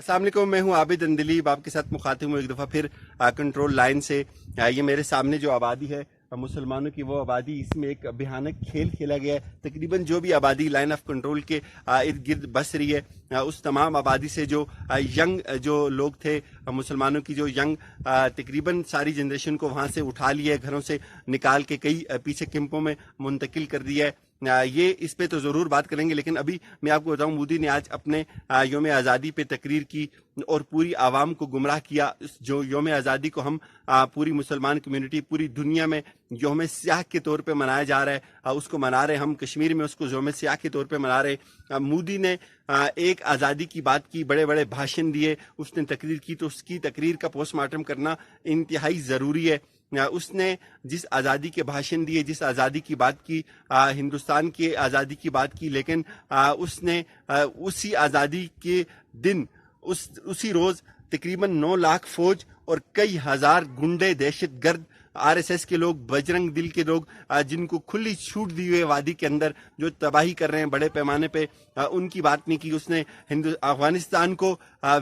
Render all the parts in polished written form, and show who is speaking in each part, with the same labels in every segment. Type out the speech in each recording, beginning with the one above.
Speaker 1: السلام علیکم، میں ہوں عابد اندلیب، آپ کے ساتھ مخاطب ہوں ایک دفعہ پھر کنٹرول لائن سے۔ یہ میرے سامنے جو آبادی ہے مسلمانوں کی، وہ آبادی، اس میں ایک بھیانک کھیل کھیلا گیا ہے۔ تقریباً جو بھی آبادی لائن آف کنٹرول کے ارد گرد بس رہی ہے، اس تمام آبادی سے جو ینگ جو لوگ تھے مسلمانوں کی، جو ینگ تقریباً ساری جنریشن کو وہاں سے اٹھا لیا ہے، گھروں سے نکال کے کئی پیچھے کیمپوں میں منتقل کر دیا ہے۔ یہ اس پہ تو ضرور بات کریں گے، لیکن ابھی میں آپ کو بتاؤں، مودی نے آج اپنے یوم آزادی پہ تقریر کی اور پوری عوام کو گمراہ کیا۔ جو یوم آزادی کو ہم پوری مسلمان کمیونٹی پوری دنیا میں یوم سیاہ کے طور پہ منایا جا رہا ہے، اس کو منا رہے ہیں، ہم کشمیر میں اس کو یوم سیاہ کے طور پہ منا رہے ہیں۔ مودی نے ایک آزادی کی بات کی، بڑے بڑے بھاشن دیے، اس نے تقریر کی، تو اس کی تقریر کا پوسٹ مارٹم کرنا انتہائی ضروری ہے۔ اس نے جس آزادی کے بھاشن دیے، جس آزادی کی بات کی، ہندوستان کی آزادی کی بات کی، لیکن اس نے اسی آزادی کے دن اسی روز تقریباً 9 لاکھ فوج اور کئی ہزار گنڈے، دہشت گرد، RSS کے لوگ، بجرنگ دل کے لوگ، جن کو کھلی چھوٹ دی ہوئی وادی کے اندر، جو تباہی کر رہے ہیں بڑے پیمانے پہ، ان کی بات نہیں کی۔ اس نے افغانستان کو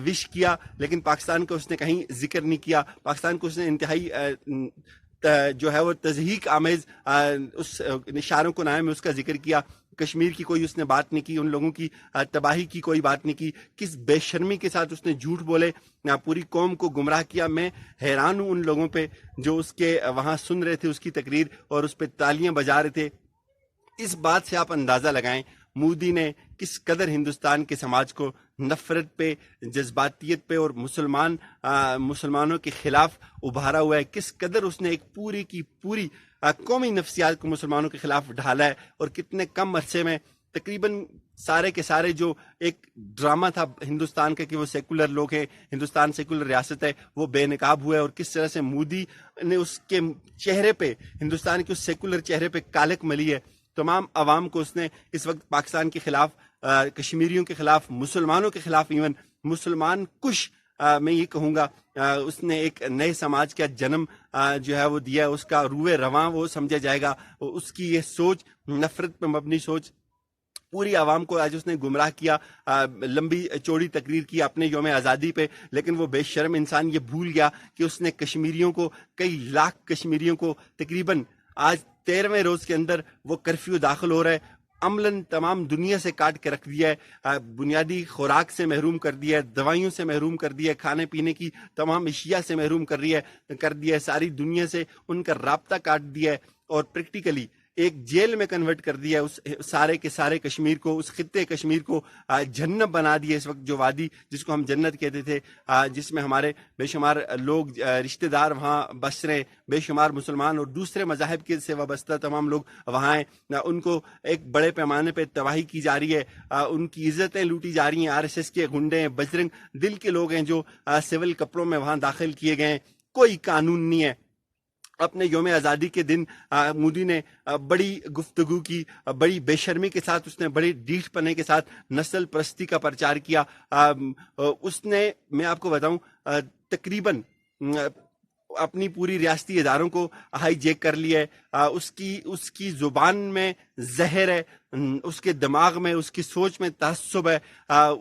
Speaker 1: وش کیا، لیکن پاکستان کا اس نے کہیں ذکر نہیں کیا۔ پاکستان کو اس نے انتہائی جو ہے وہ تضحیک آمیز اس اشاروں کو نام میں اس کا ذکر کیا۔ کشمیر کی کوئی اس نے بات نہیں کی، ان لوگوں کی تباہی کی کوئی بات نہیں کی۔ کس بے شرمی کے ساتھ اس نے جھوٹ بولے، پوری قوم کو گمراہ کیا۔ میں حیران ہوں ان لوگوں پہ جو اس کے وہاں سن رہے تھے اس کی تقریر اور اس پہ تالیاں بجا رہے تھے۔ اس بات سے آپ اندازہ لگائیں مودی نے کس قدر ہندوستان کے سماج کو نفرت پہ، جذباتیت پہ اور مسلمانوں کے خلاف ابھارا ہوا ہے، کس قدر اس نے ایک پوری کی پوری قومی نفسیات کو مسلمانوں کے خلاف ڈھالا ہے، اور کتنے کم عرصے میں تقریباً سارے کے سارے جو ایک ڈرامہ تھا ہندوستان کا کہ وہ سیکولر لوگ ہیں، ہندوستان سیکولر ریاست ہے، وہ بے نقاب ہوا ہے، اور کس طرح سے مودی نے اس کے چہرے پہ، ہندوستان کے اس سیکولر چہرے پہ کالک ملی ہے۔ تمام عوام کو اس نے اس وقت پاکستان کے خلاف، کشمیریوں کے خلاف، مسلمانوں کے خلاف، ایون مسلمان کش میں یہ کہوں گا، اس نے ایک نئے سماج کا جنم جو ہے وہ دیا، اس کا روح رواں وہ سمجھا جائے گا۔ اس کی یہ سوچ، نفرت پہ مبنی سوچ، پوری عوام کو آج اس نے گمراہ کیا۔ لمبی چوڑی تقریر کی اپنے یوم آزادی پہ، لیکن وہ بے شرم انسان یہ بھول گیا کہ اس نے کشمیریوں کو، کئی لاکھ کشمیریوں کو، تقریباً آج 13ویں روز کے اندر وہ کرفیو داخل ہو رہا ہے، عملاً تمام دنیا سے کاٹ کے رکھ دیا ہے، بنیادی خوراک سے محروم کر دیا ہے، دوائیوں سے محروم کر دیا ہے، کھانے پینے کی تمام اشیاء سے محروم کر دیا ہے، ساری دنیا سے ان کا رابطہ کاٹ دیا ہے، اور پریکٹیکلی ایک جیل میں کنورٹ کر دیا اس سارے کے سارے کشمیر کو، اس خطے کشمیر کو جنت بنا دیا۔ اس وقت جو وادی جس کو ہم جنت کہتے تھے، جس میں ہمارے بے شمار لوگ، رشتہ دار وہاں بس رہے، بے شمار مسلمان اور دوسرے مذاہب کے سے وابستہ تمام لوگ وہاں ہیں، ان کو ایک بڑے پیمانے پہ تباہی کی جا رہی ہے، ان کی عزتیں لوٹی جا رہی ہیں۔ RSS کے گنڈے ہیں، بجرنگ دل کے لوگ ہیں جو سول کپڑوں میں وہاں داخل کیے گئے ہیں۔ کوئی قانون نہیں ہے۔ اپنے یوم آزادی کے دن مودی نے بڑی گفتگو کی، بڑی بے شرمی کے ساتھ، اس نے بڑی ڈیٹھ پنے کے ساتھ نسل پرستی کا پرچار کیا۔ اس نے، میں آپ کو بتاؤں، تقریباً اپنی پوری ریاستی اداروں کو ہائی جیک کر لیا ہے۔ اس کی زبان میں زہر ہے، اس کے دماغ میں، اس کی سوچ میں تعصب ہے،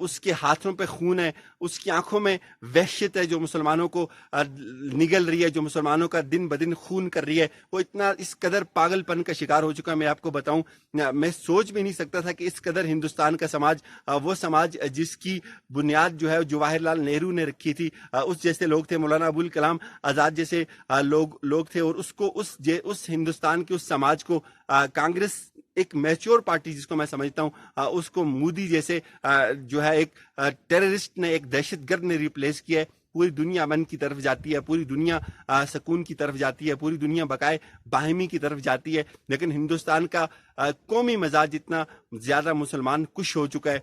Speaker 1: اس کے ہاتھوں پہ خون ہے، اس کی آنکھوں میں وحشت ہے جو مسلمانوں کو نگل رہی ہے، جو مسلمانوں کا دن بدن خون کر رہی ہے۔ وہ اتنا اس قدر پاگل پن کا شکار ہو چکا ہے، میں آپ کو بتاؤں، میں سوچ بھی نہیں سکتا تھا کہ اس قدر ہندوستان کا سماج، وہ سماج جس کی بنیاد جو ہے جواہر لال نہرو نے رکھی تھی، اس جیسے لوگ تھے، مولانا ابوالکلام آزاد جیسے لوگ تھے، اور اس ہندوستان کے اس سماج کو کانگریس، ایک میچور پارٹی جس کو میں سمجھتا ہوں، اس کو مودی جیسے جو ہے ایک ٹیررسٹ نے، ایک دہشت گرد نے ریپلیس کیا ہے۔ پوری دنیا امن کی طرف جاتی ہے، پوری دنیا سکون کی طرف جاتی ہے، پوری دنیا بقائے باہمی کی طرف جاتی ہے، لیکن ہندوستان کا قومی مزاج اتنا زیادہ مسلمان کش ہو چکا ہے۔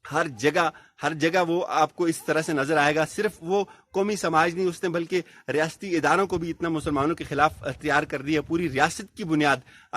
Speaker 1: ہر جگہ وہ آپ کو اس طرح سے نظر آئے گا۔ صرف وہ قومی سماج نہیں، اس نے بلکہ ریاستی اداروں کو بھی اتنا مسلمانوں کے خلاف تیار کر دیا، پوری ریاست کی بنیاد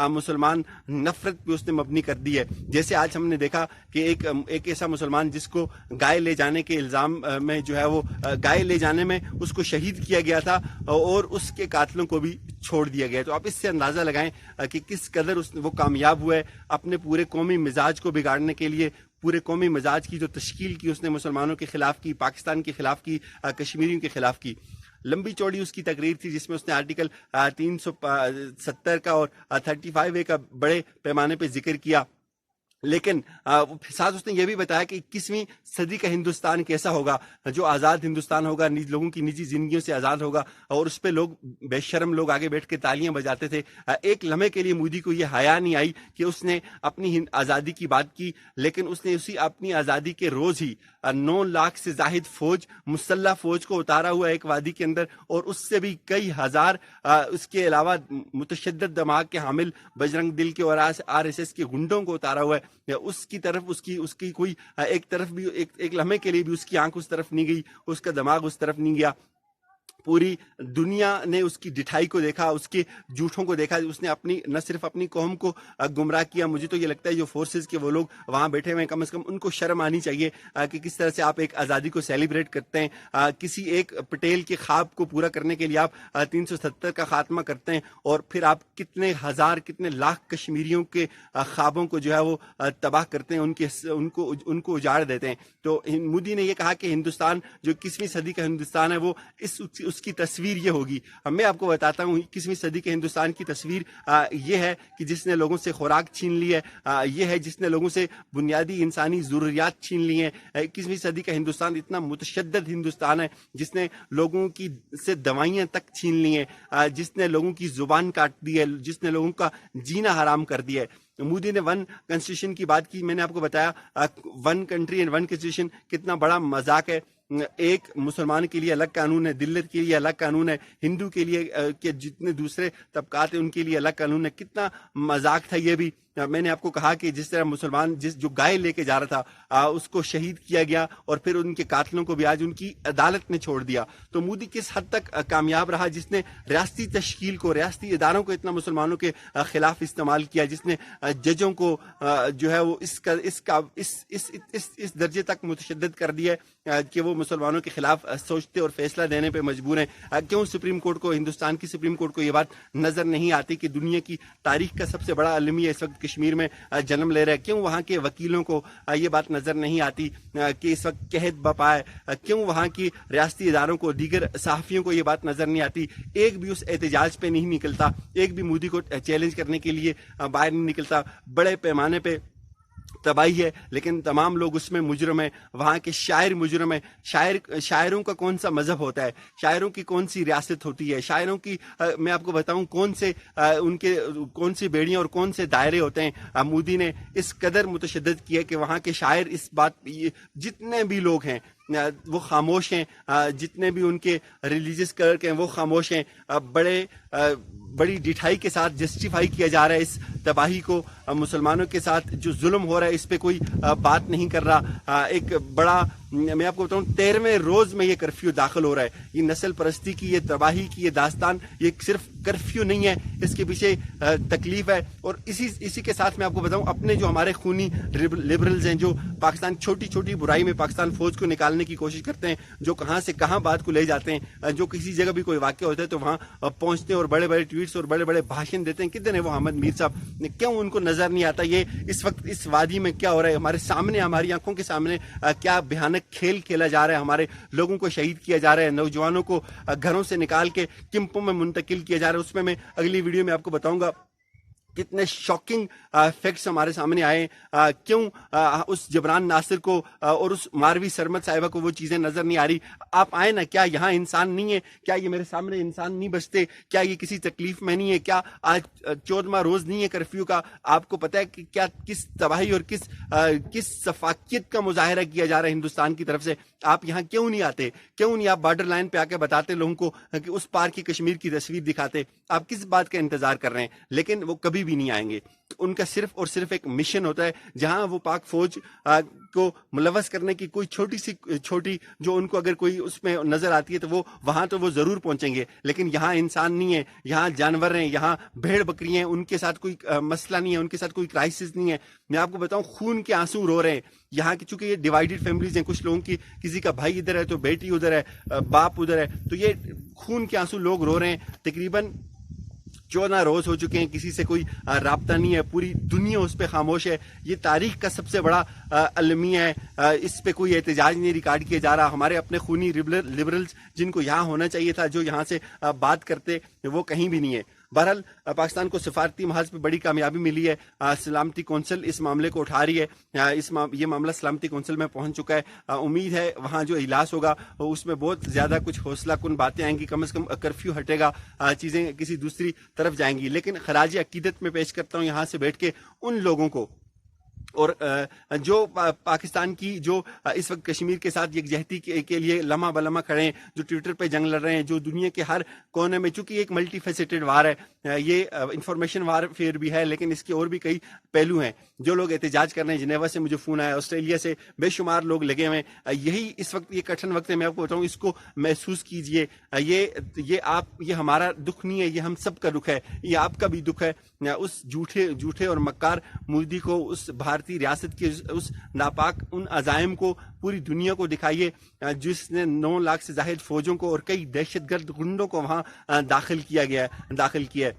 Speaker 1: مسلمان نفرت پہ اس نے مبنی کر دی ہے۔ جیسے آج ہم نے دیکھا کہ ایک ایسا مسلمان جس کو گائے لے جانے کے الزام میں جو ہے وہ گائے لے جانے میں اس کو شہید کیا گیا تھا، اور اس کے قاتلوں کو بھی چھوڑ دیا گیا۔ تو آپ اس سے اندازہ لگائیں کہ کس قدر وہ کامیاب ہوا ہے اپنے پورے قومی مزاج کو بگاڑنے کے لیے، پورے قومی مزاج کی جو تشکیل کی اس نے مسلمانوں کے خلاف کی، پاکستان کے خلاف کی، کشمیریوں کے خلاف کی. لمبی چوڑی اس کی تقریر تھی جس میں اس نے آرٹیکل 370 کا اور 35A کا بڑے پیمانے پہ ذکر کیا. لیکن ساتھ اس نے یہ بھی بتایا کہ 21ویں صدی کا ہندوستان کیسا ہوگا، جو آزاد ہندوستان ہوگا، لوگوں کی نجی زندگیوں سے آزاد ہوگا. اور اس پہ لوگ بے شرم لوگ آگے بیٹھ کے تالیاں بجاتے تھے. ایک لمحے کے لیے مودی کو یہ حیا نہیں آئی کہ اس نے اپنی آزادی کی بات کی، لیکن اس نے اسی اپنی آزادی کے روز ہی 9 لاکھ سے زائد فوج، مسلح فوج کو اتارا ہوا ایک وادی کے اندر، اور اس سے بھی کئی ہزار اس کے علاوہ متشدد دماغ کے حامل بجرنگ دل کے اور RSS کے گنڈوں کو اتارا ہوا ہے. اس کی طرف اس کی کوئی ایک طرف بھی ایک لمحے کے لیے بھی اس کی آنکھ اس طرف نہیں گئی، اس کا دماغ اس طرف نہیں گیا. پوری دنیا نے اس کی ڈٹھائی کو دیکھا، اس کے جھوٹوں کو دیکھا. اس نے اپنی نہ صرف اپنی قوم کو گمراہ کیا. مجھے تو یہ لگتا ہے جو فورسز کے وہ لوگ وہاں بیٹھے ہوئے ہیں، کم از کم ان کو شرم آنی چاہیے کہ کس طرح سے آپ ایک آزادی کو سیلیبریٹ کرتے ہیں. کسی ایک پٹیل کے خواب کو پورا کرنے کے لیے آپ 370 کا خاتمہ کرتے ہیں، اور پھر آپ کتنے ہزار کتنے لاکھ کشمیریوں کے خوابوں کو جو ہے وہ تباہ کرتے ہیں، ان کو اجاڑ دیتے ہیں. تو مودی نے یہ کہا کہ ہندوستان جو 21ویں صدی کا ہندوستان ہے وہ اس کی تصویر یہ ہوگی. میں آپ کو بتاتا ہوں 21ویں صدی کے ہندوستان کی تصویر یہ ہے کہ جس نے لوگوں سے خوراک چھین لی ہے، یہ ہے جس نے لوگوں سے بنیادی انسانی ضروریات چھین لی ہیں. 21ویں صدی کا ہندوستان اتنا متشدد ہندوستان ہے جس نے لوگوں کی سے دوائیاں تک چھین لی ہیں، جس نے لوگوں کی زبان کاٹ دی ہے، جس نے لوگوں کا جینا حرام کر دیا ہے. مودی نے 1 کنسٹیٹیوشن کی بات کی. میں نے آپ کو بتایا 1 کنٹری اینڈ 1 کنسٹیٹیوشن کتنا بڑا مذاق ہے. ایک مسلمان کے لیے الگ قانون ہے، دلت کے لیے الگ قانون ہے، ہندو کے لیے کہ جتنے دوسرے طبقات ہیں ان کے لیے الگ قانون ہے. کتنا مذاق تھا یہ بھی. میں نے آپ کو کہا کہ جس طرح مسلمان جو گائے لے کے جا رہا تھا اس کو شہید کیا گیا، اور پھر ان کے قاتلوں کو بھی آج ان کی عدالت نے چھوڑ دیا. تو مودی کس حد تک کامیاب رہا، جس نے ریاستی تشکیل کو، ریاستی اداروں کو اتنا مسلمانوں کے خلاف استعمال کیا، جس نے ججوں کو جو ہے وہ اس درجے تک متشدد کر دیا کہ وہ مسلمانوں کے خلاف سوچتے اور فیصلہ دینے پہ مجبور ہیں. کیوں سپریم کورٹ کو، ہندوستان کی سپریم کورٹ کو یہ بات نظر نہیں آتی کہ دنیا کی تاریخ کا سب سے بڑا المیہ اس وقت کشمیر میں جنم لے رہا ہے؟ کیوں وہاں کے وکیلوں کو یہ بات نظر نہیں آتی کہ اس وقت قحط بپا ہے؟ کیوں وہاں کی ریاستی اداروں کو، دیگر صحافیوں کو یہ بات نظر نہیں آتی؟ ایک بھی اس احتجاج پہ نہیں نکلتا، ایک بھی مودی کو چیلنج کرنے کے لیے باہر نہیں نکلتا. بڑے پیمانے پہ تباہی ہے، لیکن تمام لوگ اس میں مجرم ہیں. وہاں کے شاعر مجرم ہیں. شاعروں کا کون سا مذہب ہوتا ہے؟ شاعروں کی کون سی ریاست ہوتی ہے؟ شاعروں کی میں آپ کو بتاؤں ان کے کون سی بیڑیاں اور کون سے دائرے ہوتے ہیں. مودی نے اس قدر متشدد کیا کہ وہاں کے شاعر اس بات، جتنے بھی لوگ ہیں وہ خاموش ہیں، جتنے بھی ان کے ریلیجس کلرک ہیں وہ خاموش ہیں. بڑی ڈٹھائی کے ساتھ جسٹیفائی کیا جا رہا ہے اس تباہی کو. مسلمانوں کے ساتھ جو ظلم ہو رہا ہے اس پہ کوئی بات نہیں کر رہا. ایک بڑا، میں آپ کو بتاؤں 13ویں روز میں یہ کرفیو داخل ہو رہا ہے. یہ نسل پرستی کی، یہ تباہی کی یہ داستان، یہ صرف کرفیو نہیں ہے، اس کے پیچھے تکلیف ہے. اور اسی کے ساتھ میں آپ کو بتاؤں اپنے جو ہمارے خونی لبرلز ہیں، جو پاکستان چھوٹی چھوٹی برائی میں پاکستان فوج کو نکالنے کی کوشش کرتے ہیں، جو کہاں سے کہاں بات کو لے جاتے ہیں، جو کسی جگہ بھی کوئی واقعہ ہوتا ہے تو وہاں پہنچتے ہیں اور بڑے بڑے ٹویٹس اور بڑے بڑے بھاشن دیتے ہیں. کدھر ہیں وہ احمد میر صاحب؟ کیوں ان کو نظر نہیں آتا یہ اس وقت اس وادی میں کیا ہو رہا ہے؟ ہمارے سامنے، ہماری آنکھوں کے سامنے کیا بھیانک کھیل کھیلا جا رہا ہے. ہمارے لوگوں کو شہید کیا جا رہا ہے، نوجوانوں کو گھروں سے نکال کے کیمپوں میں منتقل کیا جا رہا ہے. اس میں اگلی ویڈیو میں آپ کو بتاؤں گا کتنے شاکنگ فیکٹس ہمارے سامنے آئے. کیوں اس جبران ناصر کو اور اس ماروی سرمد صاحبہ کو وہ چیزیں نظر نہیں آ رہی؟ آپ آئے نا، کیا یہاں انسان نہیں ہے؟ کیا یہ میرے سامنے انسان نہیں بچتے؟ کیا یہ کسی تکلیف میں نہیں ہے؟ کیا آج 14واں روز نہیں ہے کرفیو کا؟ آپ کو پتہ ہے کہ کیا کس تباہی اور کس سفاکیت کا مظاہرہ کیا جا رہا ہے ہندوستان کی طرف سے؟ آپ یہاں کیوں نہیں آتے؟ کیوں نہیں آپ بارڈر لائن پہ آ کے بتاتے لوگوں کو کہ اس پار کی کشمیر کی تصویر دکھاتے؟ آپ کس بات کا انتظار کر رہے ہیں؟ لیکن وہ کبھی بھی نہیں آئیں گے. ان کا صرف اور صرف ایک مشن ہوتا ہے، جہاں وہ پاک فوج کو ملوث کرنے کی کوئی چھوٹی جو ان کو اگر کوئی اس میں نظر آتی ہے تو وہ وہاں تو وہ ضرور پہنچیں گے. لیکن یہاں انسان نہیں ہے، یہاں جانور ہیں، یہاں بھیڑ بکری ہیں، ان کے ساتھ کوئی مسئلہ نہیں ہے، ان کے ساتھ کوئی کرائسس نہیں ہے. میں آپ کو بتاؤں خون کے آنسو رو رہے ہیں یہاں کی، چونکہ یہ ڈیوائیڈڈ فیملیز ہیں. کچھ لوگوں کی، کسی کا بھائی ادھر ہے تو بیٹی ادھر ہے، باپ ادھر ہے، تو یہ خون کے آنسو لوگ رو رہے ہیں. تقریباً 14 روز ہو چکے ہیں, کسی سے کوئی رابطہ نہیں ہے, پوری دنیا اس پہ خاموش ہے. یہ تاریخ کا سب سے بڑا المیہ ہے, اس پہ کوئی احتجاج نہیں ریکارڈ کیا جا رہا. ہمارے اپنے خونی لبرلز جن کو یہاں ہونا چاہیے تھا, جو یہاں سے بات کرتے, وہ کہیں بھی نہیں ہے. بہرحال پاکستان کو سفارتی محاذ پہ بڑی کامیابی ملی ہے. سلامتی کونسل اس معاملے کو اٹھا رہی ہے. یہ معاملہ سلامتی کونسل میں پہنچ چکا ہے. امید ہے وہاں جو اجلاس ہوگا اس میں بہت زیادہ کچھ حوصلہ کن باتیں آئیں گی, کم از کم کرفیو ہٹے گا, چیزیں کسی دوسری طرف جائیں گی. لیکن خراج عقیدت میں پیش کرتا ہوں یہاں سے بیٹھ کے ان لوگوں کو, اور جو پاکستان کی جو اس وقت کشمیر کے ساتھ یکجہتی کے لیے لمحہ بلمحہ کھڑے ہیں, جو ٹویٹر پہ جنگ لڑ رہے ہیں, جو دنیا کے ہر کونے میں, چونکہ ایک ملٹی فیسیٹڈ وار ہے, یہ انفارمیشن وار فیئر بھی ہے, لیکن اس کے اور بھی کئی پہلو ہیں. جو لوگ احتجاج کر رہے ہیں, جنیوا سے مجھے فون آیا, آسٹریلیا سے بے شمار لوگ لگے ہوئے ہیں. یہی اس وقت یہ کٹھن وقت ہے, میں آپ کو بتاؤں, اس کو محسوس کیجئے. یہ ہمارا دکھ نہیں ہے, یہ ہم سب کا دکھ ہے, یہ آپ کا بھی دکھ ہے. اس جھوٹے اور مکار مودی کو, اس بھارتی ریاست کے اس ناپاک ان عزائم کو پوری دنیا کو دکھائیے, جس نے 9 لاکھ سے زائد فوجوں کو اور کئی دہشت گرد گنڈوں کو وہاں داخل کیا ہے.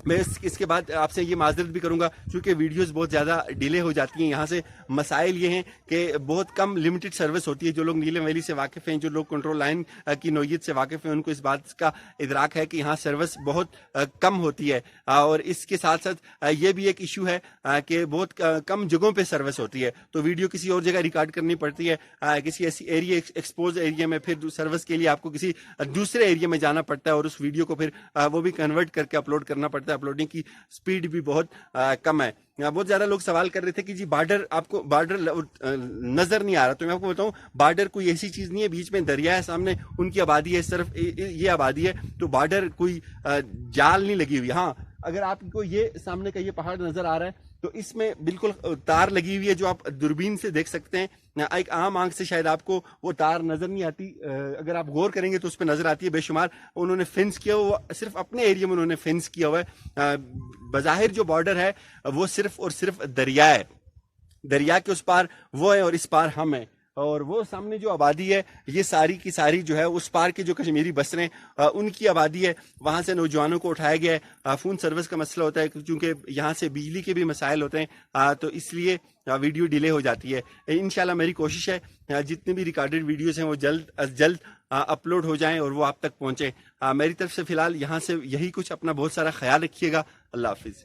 Speaker 1: میں اس کے بعد آپ سے یہ معذرت بھی کروں گا کیونکہ ویڈیوز بہت زیادہ ڈیلے ہو جاتی ہیں. یہاں سے مسائل یہ ہیں کہ بہت کم لمیٹڈ سروس ہوتی ہے. جو لوگ نیلم ویلی سے واقف ہیں, جو لوگ کنٹرول لائن کی نوعیت سے واقف ہیں, ان کو اس بات کا ادراک ہے کہ یہاں سروس بہت کم ہوتی ہے. اور اس کے ساتھ ساتھ یہ بھی ایک ایشو ہے کہ بہت کم جگہوں پہ سروس ہوتی ہے, تو ویڈیو کسی اور جگہ ریکارڈ کرنی پڑتی ہے, کسی ایسی ایریا ایکسپوز ایریا میں, پھر سروس کے لیے آپ کو کسی دوسرے ایریا میں جانا پڑتا ہے, اور اس ویڈیو کو پھر وہ بھی کنورٹ کر کے اپلوڈ کرنا پڑتا ہے. اپلوڈنگ کی سپیڈ بھی بہت کم ہے. بہت زیادہ لوگ سوال کر رہے تھے کہ جی بارڈر, آپ کو بارڈر نظر نہیں آ رہا, تو میں آپ کو بتاؤں بارڈر کوئی ایسی چیز نہیں ہے, بیچ میں دریا ہے, سامنے ان کی آبادی ہے, صرف یہ آبادی ہے, تو بارڈر کوئی جال نہیں لگی ہوئی. ہاں, اگر آپ کو یہ سامنے کا یہ پہاڑ نظر آ رہا ہے تو اس میں بالکل تار لگی ہوئی ہے, جو آپ دوربین سے دیکھ سکتے ہیں. ایک عام آنکھ سے شاید آپ کو وہ تار نظر نہیں آتی, اگر آپ غور کریں گے تو اس پہ نظر آتی ہے. بے شمار انہوں نے فینس کیا, وہ صرف اپنے ایریا میں انہوں نے فینس کیا ہوا ہے. بظاہر جو بارڈر ہے وہ صرف اور صرف دریا ہے, دریا کے اس پار وہ ہے اور اس پار ہم ہیں. اور وہ سامنے جو آبادی ہے, یہ ساری کی ساری جو ہے اس پار کے جو کشمیری بسریں ان کی آبادی ہے. وہاں سے نوجوانوں کو اٹھایا گیا ہے. فون سروس کا مسئلہ ہوتا ہے کیونکہ یہاں سے بجلی کے بھی مسائل ہوتے ہیں, تو اس لیے ویڈیو ڈیلے ہو جاتی ہے. انشاءاللہ میری کوشش ہے جتنی بھی ریکارڈڈ ویڈیوز ہیں وہ جلد از جلد اپلوڈ ہو جائیں اور وہ آپ تک پہنچیں. میری طرف سے فی الحال یہاں سے یہی کچھ. اپنا بہت سارا خیال رکھیے گا. اللہ حافظ.